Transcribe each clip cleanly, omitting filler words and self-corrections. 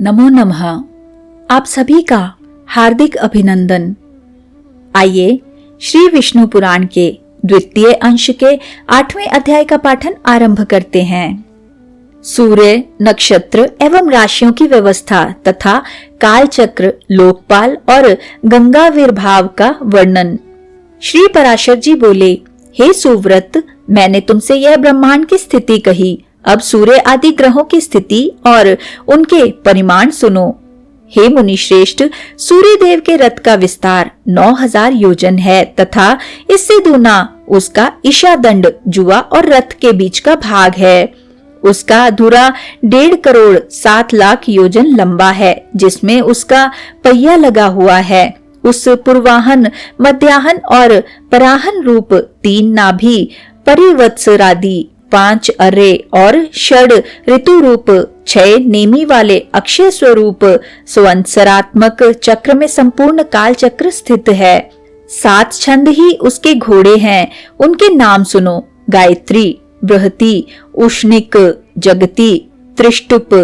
नमो नमः। आप सभी का हार्दिक अभिनंदन। आइए श्री विष्णु पुराण के द्वितीय अंश के 8वें अध्याय का पाठन आरंभ करते हैं। सूर्य, नक्षत्र एवं राशियों की व्यवस्था तथा कालचक्र, लोकपाल और गंगा विर्भाव का वर्णन। श्री पराशर जी बोले, हे सुव्रत, मैंने तुमसे यह ब्रह्मांड की स्थिति कही। अब सूर्य आदि ग्रहों की स्थिति और उनके परिमाण सुनो। हे मुनि श्रेष्ठ, सूर्य देव के रथ का विस्तार 9000 योजन है तथा इससे दूना उसका ईशा दंड, जुआ और रथ के बीच का भाग है। उसका धुरा 1.5 करोड़ 7 लाख योजन लंबा है, जिसमें उसका पहिया लगा हुआ है। उस पूर्वाहन, मध्याहन और पराहन रूप 3 नाभि, परिवत्सरादि 5 अर्रे और षड ऋतु रूप 6 नेमी वाले अक्षय स्वरूप संवत्सरात्मक चक्र में संपूर्ण काल चक्र स्थित है। 7 छंद ही उसके घोड़े हैं। उनके नाम सुनो। गायत्री, बृहति, उष्णिक, जगति, त्रिष्टुप,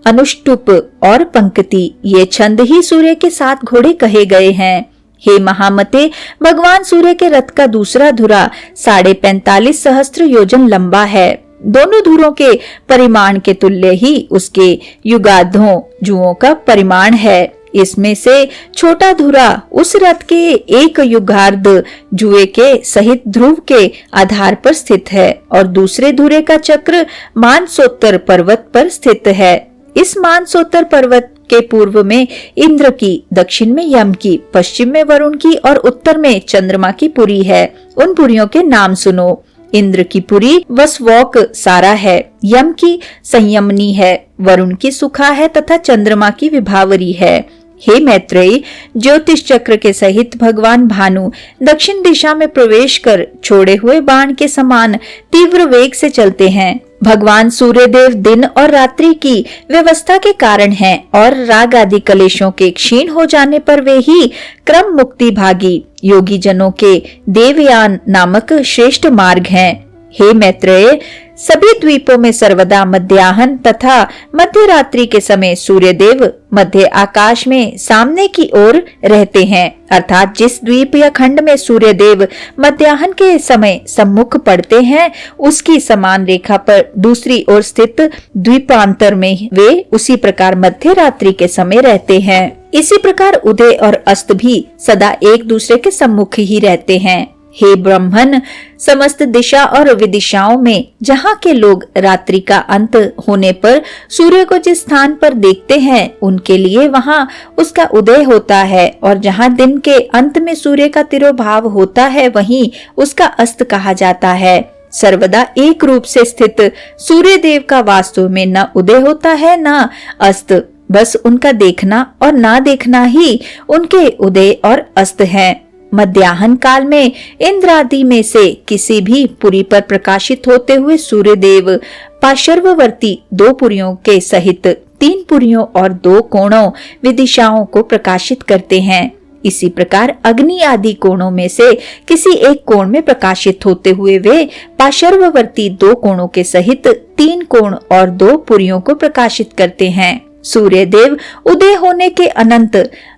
अनुष्टुप और पंक्ति, ये छंद ही सूर्य के 7 घोड़े कहे गए हैं। हे महामते, भगवान सूर्य के रथ का दूसरा धुरा 45.5 सहस्त्र योजन लंबा है। दोनों धुरों के परिमाण के तुल्य ही उसके युगाधों, जुओं का परिमाण है। इसमें से छोटा धुरा उस रथ के एक युगार्ध जुए के सहित ध्रुव के आधार पर स्थित है और दूसरे धुरे का चक्र मानसोत्तर पर्वत पर स्थित है। इस मानसोत्तर पर्वत के पूर्व में इंद्र की, दक्षिण में यम की, पश्चिम में वरुण की और उत्तर में चंद्रमा की पुरी है। उन पुरियों के नाम सुनो। इंद्र की पुरी वसवौक सारा है, यम की संयमनी है, वरुण की सुखा है तथा चंद्रमा की विभावरी है। हे मैत्रेयी, ज्योतिष चक्र के सहित भगवान भानु दक्षिण दिशा में प्रवेश कर छोड़े हुए बाण के समान तीव्र वेग से चलते हैं। भगवान सूर्य देव दिन और रात्रि की व्यवस्था के कारण हैं और राग आदि कलेशों के क्षीण हो जाने पर वे ही क्रम मुक्ति भागी योगी जनों के देवयान नामक श्रेष्ठ मार्ग हैं। हे मैत्रेय, सभी द्वीपों में सर्वदा मध्याह्न तथा मध्य रात्रि के समय सूर्य देव मध्य आकाश में सामने की ओर रहते हैं, अर्थात जिस द्वीप या खंड में सूर्य देव मध्याह्न के समय सम्मुख पड़ते हैं, उसकी समान रेखा पर दूसरी ओर स्थित द्वीपांतर में वे उसी प्रकार मध्य रात्रि के समय रहते हैं। इसी प्रकार उदय और अस्त भी सदा एक दूसरे के सम्मुख ही रहते हैं। हे ब्रह्मन, समस्त दिशा और विदिशाओं में जहाँ के लोग रात्रि का अंत होने पर सूर्य को जिस स्थान पर देखते हैं, उनके लिए वहाँ उसका उदय होता है और जहाँ दिन के अंत में सूर्य का तिरोभाव होता है, वहीं उसका अस्त कहा जाता है। सर्वदा एक रूप से स्थित सूर्य देव का वास्तव में न उदय होता है न अस्त, बस उनका देखना और ना देखना ही उनके उदय और अस्त है। मध्याह्न काल में इंद्र आदि में से किसी भी पुरी पर प्रकाशित होते हुए सूर्य देव पार्श्ववर्ती 2 पुरियों के सहित 3 पुरियों और 2 कोणों विदिशाओं को प्रकाशित करते हैं। इसी प्रकार अग्नि आदि कोणों में से किसी एक कोण में प्रकाशित होते हुए वे पार्श्ववर्ती 2 कोणों के सहित 3 कोण और 2 पुरियों को प्रकाशित करते हैं। सूर्य देव उदय होने के अनंत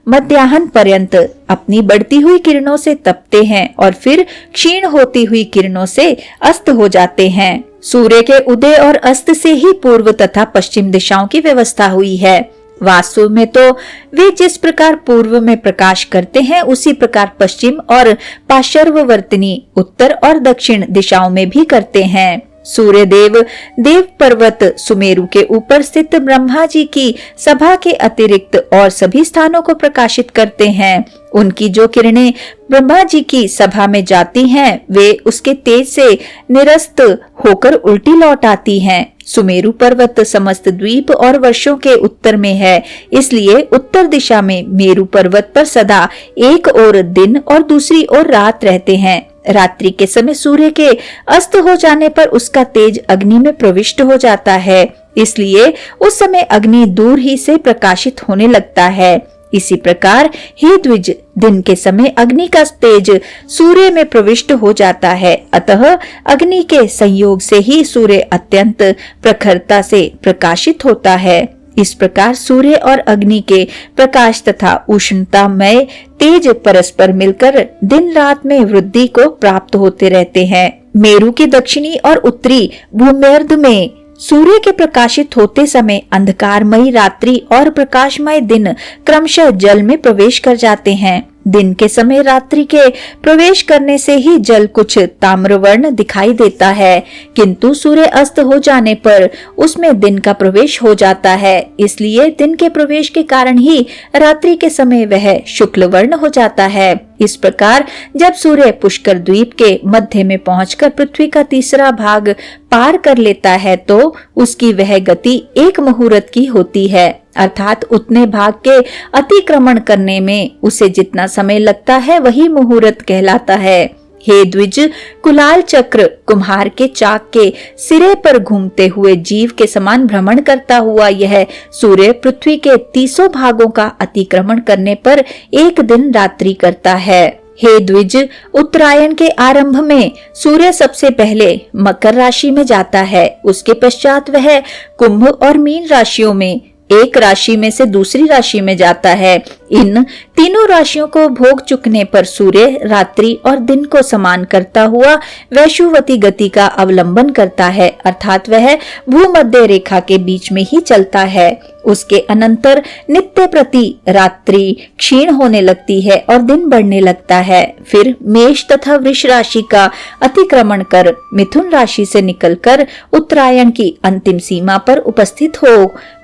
मध्याह्न पर्यंत अपनी बढ़ती हुई किरणों से तपते हैं और फिर क्षीण होती हुई किरणों से अस्त हो जाते हैं। सूर्य के उदय और अस्त से ही पूर्व तथा पश्चिम दिशाओं की व्यवस्था हुई है। वास्तव में तो वे जिस प्रकार पूर्व में प्रकाश करते हैं, उसी प्रकार पश्चिम और पार्श्ववर्तिनी उत्तर और दक्षिण दिशाओं में भी करते हैं। सूर्य देव देव पर्वत सुमेरु के ऊपर स्थित ब्रह्मा जी की सभा के अतिरिक्त और सभी स्थानों को प्रकाशित करते हैं। उनकी जो किरणें ब्रह्मा जी की सभा में जाती हैं, वे उसके तेज से निरस्त होकर उल्टी लौट आती हैं। सुमेरु पर्वत समस्त द्वीप और वर्षों के उत्तर में है, इसलिए उत्तर दिशा में मेरु पर्वत पर सदा एक ओर दिन और दूसरी ओर रात रहते हैं। रात्रि के समय सूर्य के अस्त हो जाने पर उसका तेज अग्नि में प्रविष्ट हो जाता है, इसलिए उस समय अग्नि दूर ही से प्रकाशित होने लगता है। इसी प्रकार हे द्विज, दिन के समय अग्नि का तेज सूर्य में प्रविष्ट हो जाता है, अतः अग्नि के संयोग से ही सूर्य अत्यंत प्रखरता से प्रकाशित होता है। इस प्रकार सूर्य और अग्नि के प्रकाश तथा उष्णतामय तेज परस्पर मिलकर दिन रात में वृद्धि को प्राप्त होते रहते हैं। मेरु की दक्षिणी और उत्तरी भूमध्य में सूर्य के प्रकाशित होते समय अंधकारमयी रात्रि और प्रकाशमय दिन क्रमशः जल में प्रवेश कर जाते हैं। दिन के समय रात्रि के प्रवेश करने से ही जल कुछ ताम्रवर्ण दिखाई देता है, किंतु सूर्य अस्त हो जाने पर उसमें दिन का प्रवेश हो जाता है। इसलिए दिन के प्रवेश के कारण ही रात्रि के समय वह शुक्ल वर्ण हो जाता है। इस प्रकार जब सूर्य पुष्कर द्वीप के मध्य में पहुंचकर पृथ्वी का तीसरा भाग पार कर लेता है तो उसकी वह गति एक मुहूर्त की होती है, अर्थात उतने भाग के अतिक्रमण करने में उसे जितना समय लगता है वही मुहूर्त कहलाता है। हे द्विज, कुलाल चक्र कुम्हार के चाक के सिरे पर घूमते हुए जीव के समान भ्रमण करता हुआ यह सूर्य पृथ्वी के 30 भागों का अतिक्रमण करने पर एक दिन रात्रि करता है। हे द्विज, उत्तरायण के आरंभ में सूर्य सबसे पहले मकर राशि में जाता है, उसके पश्चात वह कुंभ और मीन राशियों में एक राशि में से दूसरी राशि में जाता है। इन तीनों राशियों को भोग चुकने पर सूर्य रात्रि और दिन को समान करता हुआ वैश्युवती गति का अवलंबन करता है, अर्थात वह भूमध्य रेखा के बीच में ही चलता है। उसके अनंतर नित्य प्रति रात्रि क्षीण होने लगती है और दिन बढ़ने लगता है। फिर मेष तथा वृष राशि का अतिक्रमण कर मिथुन राशि से निकलकर उत्तरायण की अंतिम सीमा पर उपस्थित हो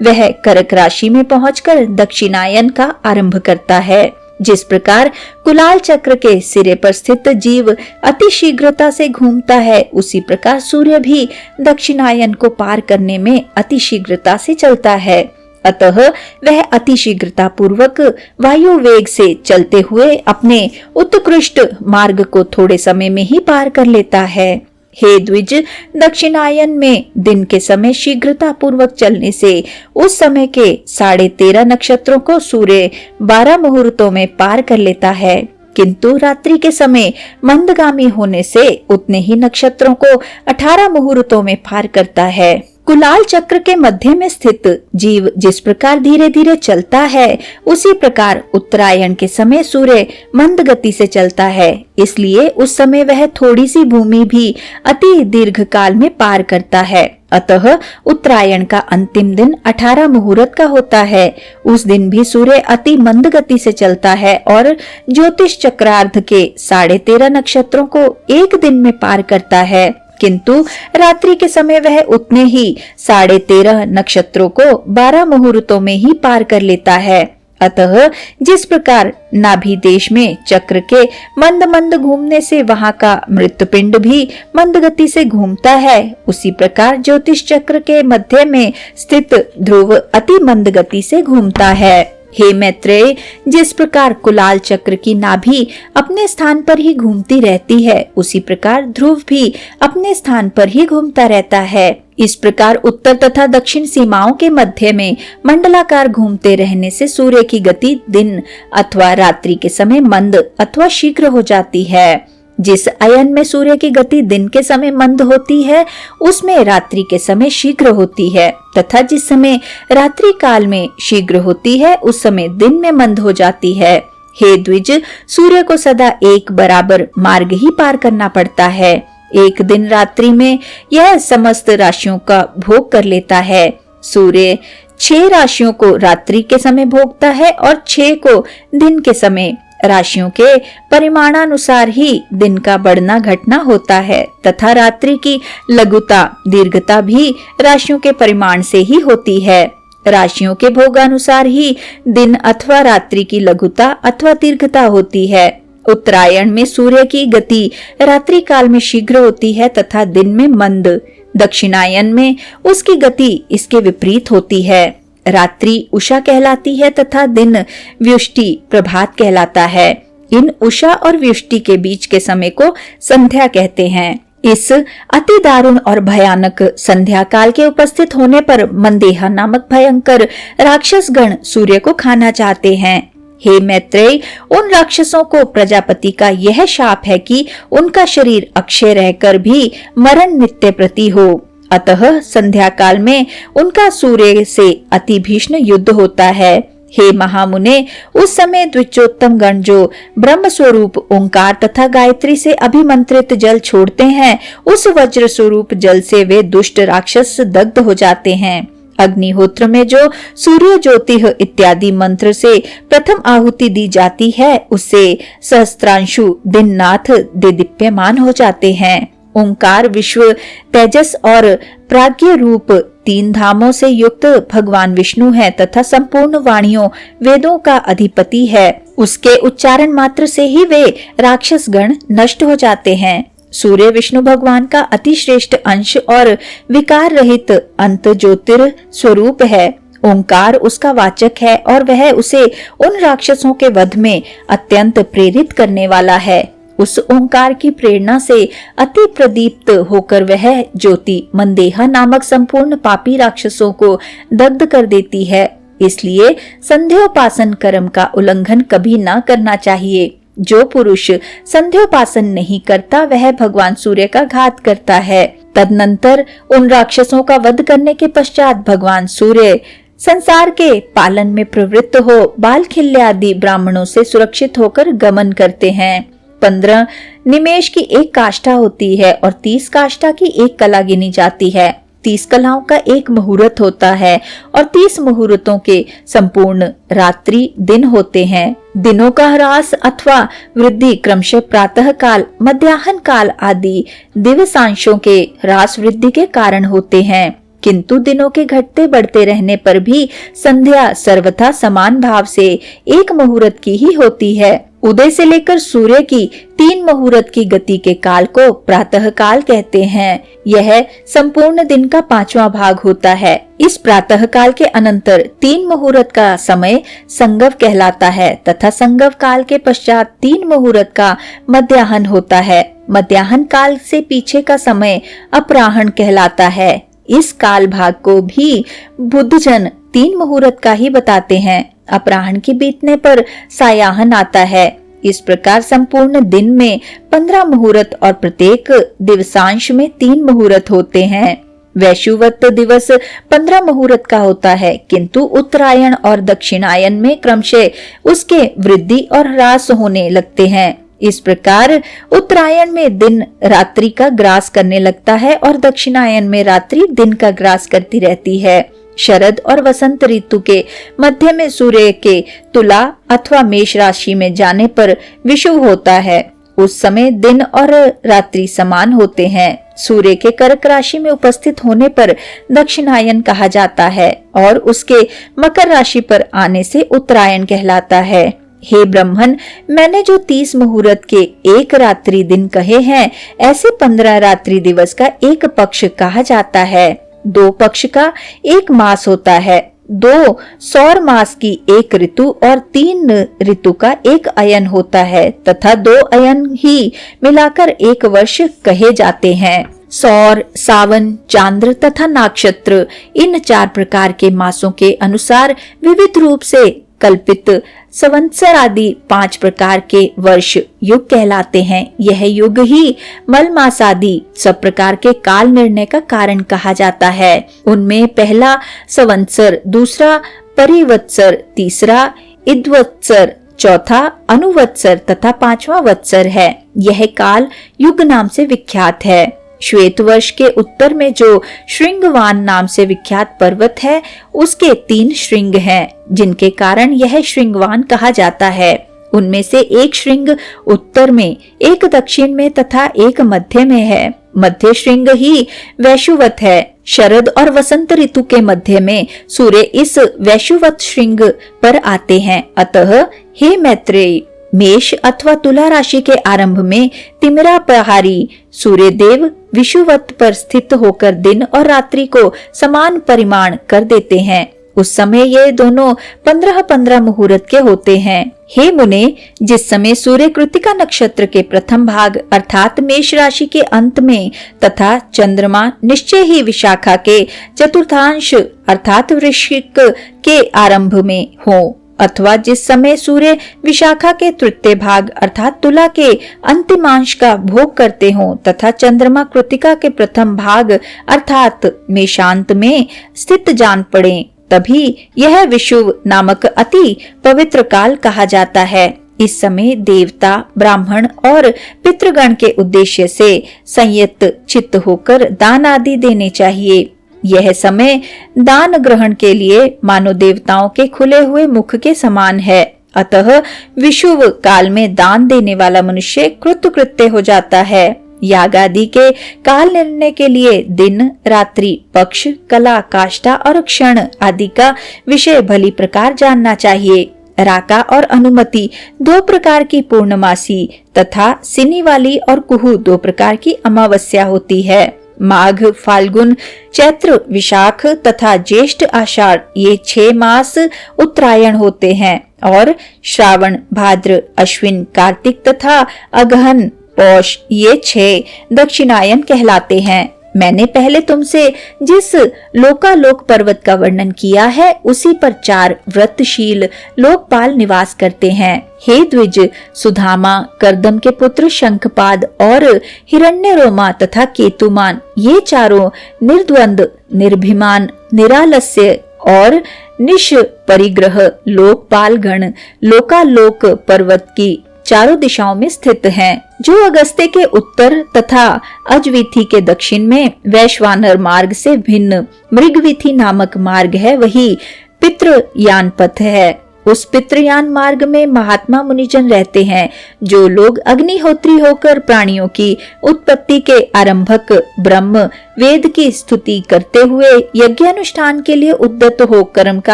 वह कर्क राशि में पहुंचकर दक्षिणायन का आरंभ करता है। जिस प्रकार कुलाल चक्र के सिरे पर स्थित जीव अति शीघ्रता से घूमता है, उसी प्रकार सूर्य भी दक्षिणायन को पार करने में अति शीघ्रता से चलता है। अतः वह अति शीघ्रता पूर्वक वायु वेग से चलते हुए अपने उत्कृष्ट मार्ग को थोड़े समय में ही पार कर लेता है। हे द्विज, दक्षिणायन में दिन के समय शीघ्रता पूर्वक चलने से उस समय के 13.5 नक्षत्रों को सूर्य 12 मुहूर्तों में पार कर लेता है, किंतु रात्रि के समय मंदगामी होने से उतने ही नक्षत्रों को 18 मुहूर्तों में पार करता है। कुलाल चक्र के मध्य में स्थित जीव जिस प्रकार धीरे धीरे चलता है, उसी प्रकार उत्तरायण के समय सूर्य मंद गति से चलता है, इसलिए उस समय वह थोड़ी सी भूमि भी अति दीर्घ काल में पार करता है। अतः उत्तरायण का अंतिम दिन 18 मुहूर्त का होता है। उस दिन भी सूर्य अति मंद गति से चलता है और ज्योतिष चक्रार्ध के 13.5 नक्षत्रों को एक दिन में पार करता है, किंतु रात्रि के समय वह उतने ही 13.5 नक्षत्रों को 12 मुहूर्तों में ही पार कर लेता है। अतः जिस प्रकार नाभि देश में चक्र के मंद मंद घूमने से वहां का मृत्पिंड भी मंद गति से घूमता है, उसी प्रकार ज्योतिष चक्र के मध्य में स्थित ध्रुव अति मंद गति से घूमता है। हे मैत्रेय, जिस प्रकार कुलाल चक्र की नाभि अपने स्थान पर ही घूमती रहती है, उसी प्रकार ध्रुव भी अपने स्थान पर ही घूमता रहता है। इस प्रकार उत्तर तथा दक्षिण सीमाओं के मध्य में मंडलाकार घूमते रहने से सूर्य की गति दिन अथवा रात्रि के समय मंद अथवा शीघ्र हो जाती है। जिस अयन में सूर्य की गति दिन के समय मंद होती है, उसमें रात्रि के समय शीघ्र होती है, तथा जिस समय रात्रि काल में शीघ्र होती है, उस समय दिन में मंद हो जाती है। हे द्विज, सूर्य को सदा एक बराबर मार्ग ही पार करना पड़ता है। एक दिन रात्रि में यह समस्त राशियों का भोग कर लेता है। सूर्य 6 राशियों को रात्रि के समय भोगता है और 6 को दिन के समय। राशियों के परिमाणानुसार ही दिन का बढ़ना घटना होता है, तथा रात्रि की लघुता दीर्घता भी राशियों के परिमाण से ही होती है। राशियों के भोगानुसार ही दिन अथवा रात्रि की लघुता अथवा दीर्घता होती है। उत्तरायण में सूर्य की गति रात्रि काल में शीघ्र होती है तथा दिन में मंद। दक्षिणायन में उसकी गति इसके विपरीत होती है। रात्रि उषा कहलाती है तथा दिन व्युष्टि प्रभात कहलाता है। इन उषा और व्युष्टि के बीच के समय को संध्या कहते हैं। इस अति दारुण और भयानक संध्या काल के उपस्थित होने पर मंदेहा नामक भयंकर राक्षस गण सूर्य को खाना चाहते हैं। हे मैत्रेय, उन राक्षसों को प्रजापति का यह शाप है कि उनका शरीर अक्षय रहकर भी मरण नित्य प्रति हो अतः संध्या काल में उनका सूर्य से अति भीषण युद्ध होता है। हे महामुने, उस समय द्विजोत्तम गण जो ब्रह्म स्वरूप ओंकार तथा गायत्री से अभिमंत्रित जल छोड़ते हैं, उस वज्र स्वरूप जल से वे दुष्ट राक्षस दग्ध हो जाते हैं। अग्निहोत्र में जो सूर्य ज्योतिः इत्यादि मंत्र से प्रथम आहुति दी जाती है, उससे सहस्त्रांशु दिननाथ देदीप्यमान हो जाते हैं। ओंकार विश्व तेजस और प्राज्ञ रूप तीन धामों से युक्त भगवान विष्णु है तथा संपूर्ण वाणियों वेदों का अधिपति है। उसके उच्चारण मात्र से ही वे राक्षस गण नष्ट हो जाते हैं। सूर्य विष्णु भगवान का अति श्रेष्ठ अंश और विकार रहित अंत ज्योतिर स्वरूप है। ओंकार उसका वाचक है और वह उसे उन राक्षसों के वध में अत्यंत प्रेरित करने वाला है। उस ओंकार की प्रेरणा से अति प्रदीप्त होकर वह ज्योति मंदेहा नामक संपूर्ण पापी राक्षसों को दग्ध कर देती है। इसलिए संध्योपासन कर्म का उल्लंघन कभी न करना चाहिए। जो पुरुष संध्योपासन नहीं करता वह भगवान सूर्य का घात करता है। तदनंतर उन राक्षसों का वध करने के पश्चात भगवान सूर्य संसार के पालन में प्रवृत्त हो बालखिल्य आदि ब्राह्मणों से सुरक्षित होकर गमन करते हैं। 15 निमेष की एक काष्ठा होती है और 30 काष्ठा की एक कला गिनी जाती है। 30 कलाओं का एक मुहूर्त होता है और 30 मुहूर्तों के संपूर्ण रात्रि दिन होते हैं। दिनों का ह्रास अथवा वृद्धि क्रमशः प्रातः काल, मध्याह्न काल आदि दिवसांशों के ह्रास वृद्धि के कारण होते हैं। किंतु दिनों के घटते बढ़ते रहने पर भी संध्या सर्वथा समान भाव से एक मुहूर्त की ही होती है। उदय से लेकर सूर्य की 3 मुहूर्त की गति के काल को प्रातः काल कहते हैं। यह संपूर्ण दिन का 5वां भाग होता है। इस प्रातः काल के अनंतर 3 मुहूर्त का समय संगव कहलाता है तथा संगव काल के पश्चात 3 मुहूर्त का मध्याह्न होता है। मध्याह्न काल से पीछे का समय अपराह्न कहलाता है। इस काल भाग को भी बुद्धजन 3 मुहूर्त का ही बताते हैं। अपराह्न के बीतने पर सायाहन आता है। इस प्रकार संपूर्ण दिन में 15 मुहूर्त और प्रत्येक दिवसांश में 3 मुहूर्त होते हैं। वैशुवत दिवस 15 मुहूर्त का होता है, किंतु उत्तरायण और दक्षिणायन में क्रमशः उसके वृद्धि और ह्रास होने लगते हैं। इस प्रकार उत्तरायण में दिन रात्रि का ग्रास करने लगता है और दक्षिणायन में रात्रि दिन का ग्रास करती रहती है। शरद और वसंत ऋतु के मध्य में सूर्य के तुला अथवा मेष राशि में जाने पर विषुव होता है। उस समय दिन और रात्रि समान होते हैं। सूर्य के कर्क राशि में उपस्थित होने पर दक्षिणायन कहा जाता है और उसके मकर राशि पर आने से उत्तरायण कहलाता है। हे ब्रह्मन, मैंने जो 30 मुहूर्त के एक रात्रि दिन कहे हैं, ऐसे 15 रात्रि दिवस का एक पक्ष कहा जाता है। 2 पक्ष का एक मास होता है। 2 सौर मास की एक ऋतु और 3 ऋतु का एक अयन होता है तथा 2 अयन ही मिलाकर एक वर्ष कहे जाते हैं। सौर, सावन, चांद्र तथा नक्षत्र, इन 4 प्रकार के मासों के अनुसार विविध रूप से कल्पित संवत्सर आदि 5 प्रकार के वर्ष युग कहलाते हैं। यह युग ही मल मास आदि सब प्रकार के काल निर्णय का कारण कहा जाता है। उनमें पहला संवत्सर, दूसरा परिवत्सर, तीसरा इद्वत्सर, चौथा अनुवत्सर तथा 5वां वत्सर है। यह काल युग नाम से विख्यात है। श्वेत वर्ष के उत्तर में जो श्रृंगवान नाम से विख्यात पर्वत है, उसके 3 श्रृंग हैं, जिनके कारण यह श्रृंगवान कहा जाता है। उनमें से एक श्रृंग उत्तर में, एक दक्षिण में तथा एक मध्य में है। मध्य श्रृंग ही वैशुवत है। शरद और वसंत ऋतु के मध्य में सूर्य इस वैशुवत श्रृंग पर आते हैं। अतः हे मैत्रेय, मेष अथवा तुला राशि के आरंभ में तिमिरा प्रहारी सूर्य देव विषुवत पर स्थित होकर दिन और रात्रि को समान परिमाण कर देते हैं। उस समय ये दोनों 15-15 मुहूर्त के होते हैं। हे मुने, जिस समय सूर्य कृतिका नक्षत्र के प्रथम भाग अर्थात मेष राशि के अंत में तथा चंद्रमा निश्चय ही विशाखा के चतुर्थांश अर्थात वृश्चिक के आरंभ में हो अथवा जिस समय सूर्य विशाखा के तृतीय भाग अर्थात तुला के अंतिमांश का भोग करते हों तथा चंद्रमा कृतिका के प्रथम भाग अर्थात मेषांत में स्थित जान पड़े, तभी यह विषुव नामक अति पवित्र काल कहा जाता है। इस समय देवता, ब्राह्मण और पितृगण के उद्देश्य से संयत चित्त होकर दान आदि देने चाहिए। यह समय दान ग्रहण के लिए मानो देवताओं के खुले हुए मुख के समान है। अतः विषुव काल में दान देने वाला मनुष्य कृतकृत्य हो जाता है। याग आदि के काल निर्णय के लिए दिन, रात्रि, पक्ष, कला, काष्ठा और क्षण आदि का विषय भली प्रकार जानना चाहिए। राका और अनुमति 2 प्रकार की पूर्णमासी तथा सिनी वाली और कुहू 2 प्रकार की अमावस्या होती है। माघ, फाल्गुन, चैत्र, विशाख तथा ज्येष्ठ, आषाढ़ ये 6 मास उत्तरायण होते हैं और श्रावण, भाद्र, अश्विन, कार्तिक तथा अगहन, पौष ये 6 दक्षिणायन कहलाते हैं। मैंने पहले तुमसे जिस लोकालोक पर्वत का वर्णन किया है उसी पर 4 व्रतशील लोकपाल निवास करते हैं। हे द्विज, सुधामा, कर्दम के पुत्र शंखपाद और हिरण्यरोमा तथा केतुमान ये चारों निर्द्वंद, निर्भिमान, निरालस्य और निष्परिग्रह लोकपाल गण लोकालोक पर्वत की चारों दिशाओं में स्थित हैं। जो अगस्त्य के उत्तर तथा अजवीथी के दक्षिण में वैश्वानर मार्ग से भिन्न मृगवीथी नामक मार्ग है, वही पितृयान पथ है। उस पितृयान मार्ग में महात्मा मुनिजन रहते हैं, जो लोग अग्निहोत्री होकर प्राणियों की उत्पत्ति के आरंभक ब्रह्म वेद की स्तुति करते हुए यज्ञानुष्ठान के लिए उद्यत हो कर्म का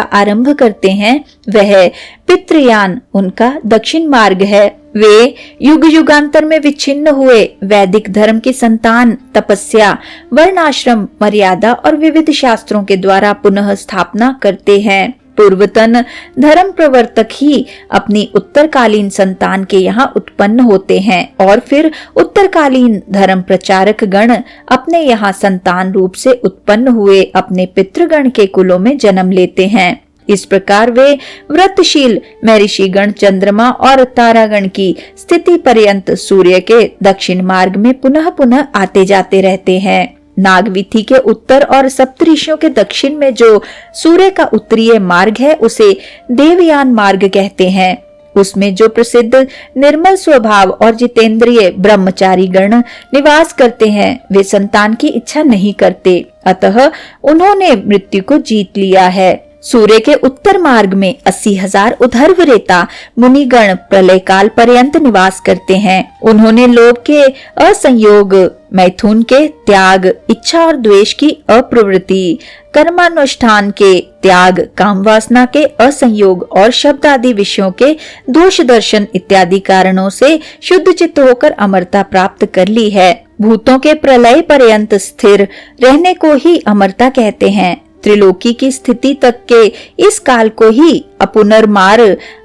आरंभ करते हैं, वह पितृयान उनका दक्षिण मार्ग है। वे युग युगांतर में विच्छिन्न हुए वैदिक धर्म की संतान तपस्या, वर्णाश्रम, मर्यादा और विविध शास्त्रों के द्वारा पुनः स्थापना करते हैं। पूर्वतन धर्म प्रवर्तक ही अपनी उत्तरकालीन संतान के यहाँ उत्पन्न होते हैं और फिर उत्तरकालीन धर्म प्रचारक गण अपने यहाँ संतान रूप से उत्पन्न हुए अपने पितृगण के कुलों में जन्म लेते हैं। इस प्रकार वे व्रतशील महर्षिगण चंद्रमा और तारागण की स्थिति पर्यंत सूर्य के दक्षिण मार्ग में पुनः पुनः आते जाते रहते हैं। नागवीथी के उत्तर और सप्तऋषियों के दक्षिण में जो सूर्य का उत्तरीय मार्ग है उसे देवयान मार्ग कहते हैं। उसमें जो प्रसिद्ध निर्मल स्वभाव और जितेंद्रिय ब्रह्मचारी गण निवास करते हैं वे संतान की इच्छा नहीं करते, अतः उन्होंने मृत्यु को जीत लिया है। सूर्य के उत्तर मार्ग में 80,000 उधर्वरेता मुनिगण प्रलय काल पर्यंत निवास करते हैं। उन्होंने लोभ के असंयोग, मैथुन के त्याग, इच्छा और द्वेष की अप्रवृत्ति, कर्मानुष्ठान के त्याग, काम वासना के असंयोग और शब्द आदि विषयों के दोष दर्शन इत्यादि कारणों से शुद्ध चित्त होकर अमरता प्राप्त कर ली है। भूतों के प्रलय पर्यंत स्थिर रहने को ही अमरता कहते हैं। त्रिलोकी की स्थिति तक के इस काल को ही अपुनर्मार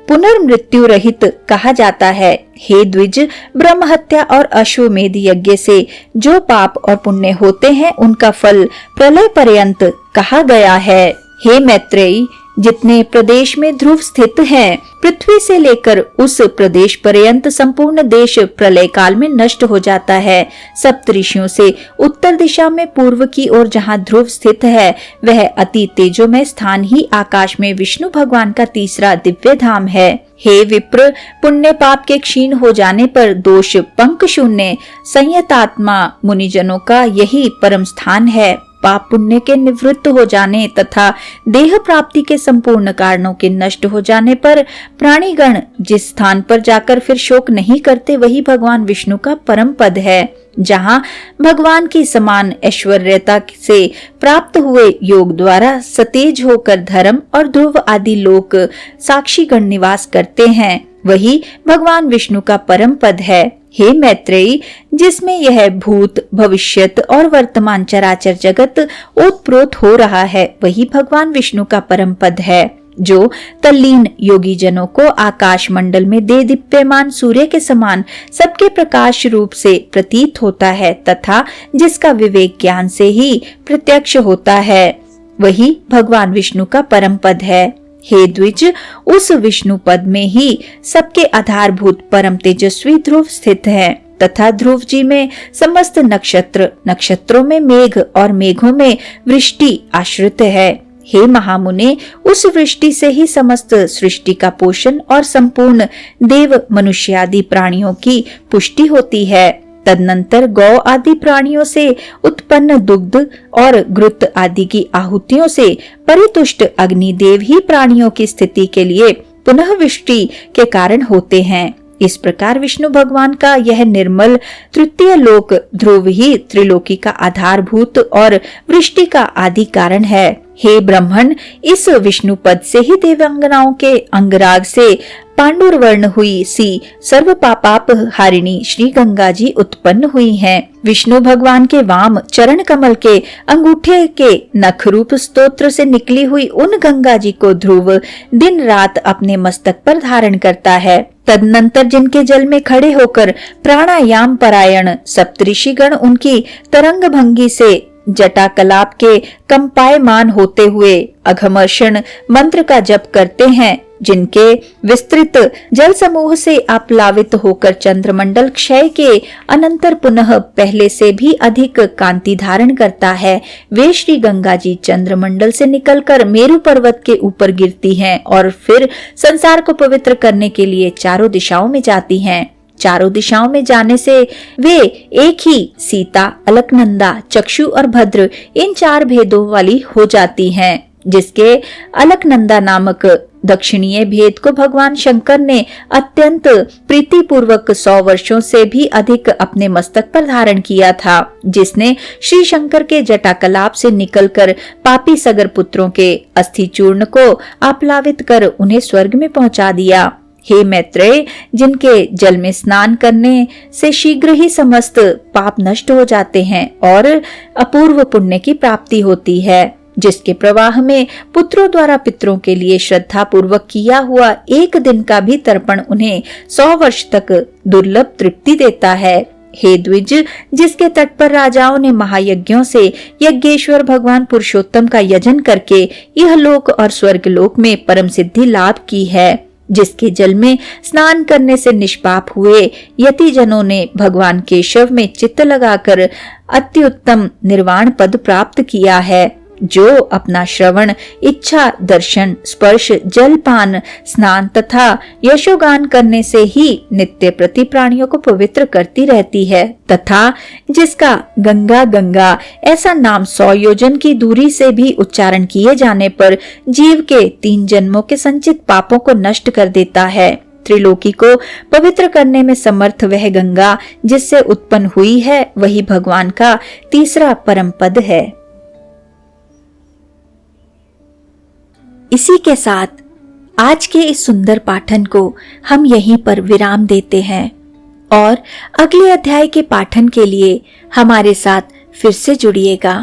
पुनर्मृत्यु रहित कहा जाता है। हे द्विज, ब्रह्म हत्या और अश्वमेध यज्ञ से जो पाप और पुण्य होते हैं उनका फल प्रलय पर्यंत कहा गया है। हे मैत्रेयी, जितने प्रदेश में ध्रुव स्थित है, पृथ्वी से लेकर उस प्रदेश पर्यंत संपूर्ण देश प्रलय काल में नष्ट हो जाता है। सप्तऋषियों से उत्तर दिशा में पूर्व की ओर जहाँ ध्रुव स्थित है वह अति तेजोमय स्थान ही आकाश में विष्णु भगवान का तीसरा दिव्य धाम है। हे विप्र, पुण्य पाप के क्षीण हो जाने पर दोष पंक शून्य संयतात्मा मुनिजनों का यही परम स्थान है। पाप पुण्य के निवृत्त हो जाने तथा देह प्राप्ति के संपूर्ण कारणों के नष्ट हो जाने पर प्राणीगण जिस स्थान पर जाकर फिर शोक नहीं करते वही भगवान विष्णु का परम पद है। जहाँ भगवान की समान ऐश्वर्यता से प्राप्त हुए योग द्वारा सतेज होकर धर्म और ध्रुव आदि लोक साक्षीगण निवास करते हैं, वही भगवान विष्णु का परम पद है। हे मैत्रेयी, जिसमें यह भूत, भविष्यत और वर्तमान चराचर जगत ओतप्रोत हो रहा है वही भगवान विष्णु का परम पद है, जो तल्लीन योगी जनों को आकाश मंडल में दे दीप्यमान सूर्य के समान सबके प्रकाश रूप से प्रतीत होता है तथा जिसका विवेक ज्ञान से ही प्रत्यक्ष होता है, वही भगवान विष्णु का परम पद है। हे द्विज, उस विष्णु पद में ही सबके आधारभूत परम तेजस्वी ध्रुव स्थित है तथा ध्रुव जी में समस्त नक्षत्र, नक्षत्रों में मेघ और मेघों में वृष्टि आश्रित है। हे महामुने, उस वृष्टि से ही समस्त सृष्टि का पोषण और संपूर्ण देव मनुष्य आदि प्राणियों की पुष्टि होती है। तदनंतर गौ आदि प्राणियों से उत्पन्न दुग्ध और घृत आदि की आहुतियों से परितुष्ट अग्निदेव ही प्राणियों की स्थिति के लिए पुनः वृष्टि के कारण होते हैं। इस प्रकार विष्णु भगवान का यह निर्मल तृतीय लोक ध्रुव ही त्रिलोकी का आधारभूत और वृष्टि का आदि कारण है। हे ब्राह्मण, इस विष्णु पद से ही देवांगनाओं के अंगराग से पांडुरवर्ण हुई सी सर्व पापाप हारिणी श्री गंगा जी उत्पन्न हुई हैं। विष्णु भगवान के वाम चरण कमल के अंगूठे के नख रूप स्तोत्र से निकली हुई उन गंगा जी को ध्रुव दिन रात अपने मस्तक पर धारण करता है। तदनंतर जिनके जल में खड़े होकर प्राणायाम परायण सप्तऋषिगण उनकी तरंग भंगी से जटा कलाप के कंपायमान होते हुए अघमर्षण मंत्र का जप करते हैं, जिनके विस्तृत जल समूह से आप्लावित होकर चंद्रमंडल क्षय के अनंतर पुनः पहले से भी अधिक कांति धारण करता है, वे श्री गंगा जी चंद्रमंडल से निकलकर मेरु पर्वत के ऊपर गिरती हैं और फिर संसार को पवित्र करने के लिए चारों दिशाओं में जाती हैं। चारों दिशाओं में जाने से वे एक ही सीता, अलकनंदा, चक्षु और भद्र इन चार भेदों वाली हो जाती हैं, जिसके अलकनंदा नामक दक्षिणीय भेद को भगवान शंकर ने अत्यंत प्रीतिपूर्वक 100 वर्षों से भी अधिक अपने मस्तक पर धारण किया था, जिसने श्री शंकर के जटाकलाप से निकलकर पापी सगर पुत्रों के अस्थि चूर्ण को आप्लावित कर उन्हें स्वर्ग में पहुंचा दिया। हे मैत्रेय, जिनके जल में स्नान करने से शीघ्र ही समस्त पाप नष्ट हो जाते हैं और अपूर्व पुण्य की प्राप्ति होती है, जिसके प्रवाह में पुत्रों द्वारा पितरों के लिए श्रद्धा पूर्वक किया हुआ एक दिन का भी तर्पण उन्हें 100 वर्ष तक दुर्लभ तृप्ति देता है। हे द्विज, जिसके तट पर राजाओं ने महायज्ञों से यज्ञेश्वर भगवान पुरुषोत्तम का यजन करके यह लोक और स्वर्ग लोक में परम सिद्धि लाभ की है, जिसके जल में स्नान करने से निष्पाप हुए यति जनों ने भगवान केशव में चित्त लगाकर अत्युत्तम निर्वाण पद प्राप्त किया है, जो अपना श्रवण, इच्छा, दर्शन, स्पर्श, जलपान, स्नान तथा यशोगान करने से ही नित्य प्रति प्राणियों को पवित्र करती रहती है, तथा जिसका गंगा गंगा ऐसा नाम 100 योजन की दूरी से भी उच्चारण किए जाने पर जीव के 3 जन्मों के संचित पापों को नष्ट कर देता है। त्रिलोकी को पवित्र करने में समर्थ वह गंगा जिससे उत्पन्न हुई है, वही भगवान का तीसरा परम पद है। इसी के साथ आज के इस सुंदर पाठन को हम यहीं पर विराम देते हैं और अगले अध्याय के पाठन के लिए हमारे साथ फिर से जुड़िएगा।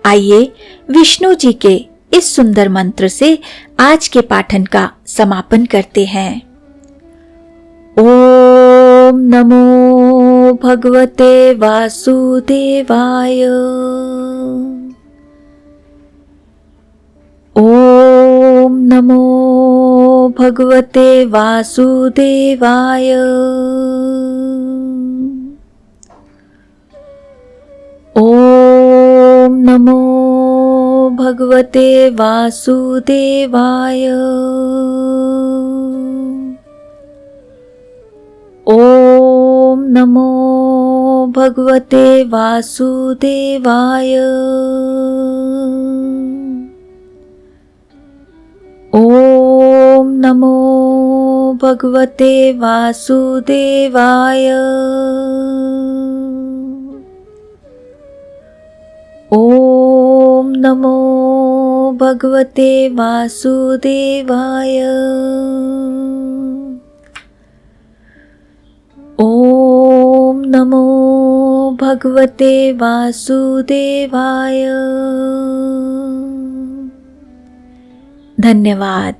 आइए विष्णु जी के इस सुंदर मंत्र से आज के पाठन का समापन करते हैं। ओम नमो भगवते वासुदेवाय। ओम नमो भगवते वासुदेवाय। ओम नमो भगवते वासुदेवाय। ओम नमो भगवते वासुदेवाय। ओम नमो भगवते वासुदेवाय। ओम नमो भगवते वासुदेवाय। ओम नमो भगवते वासुदेवाय। धन्यवाद।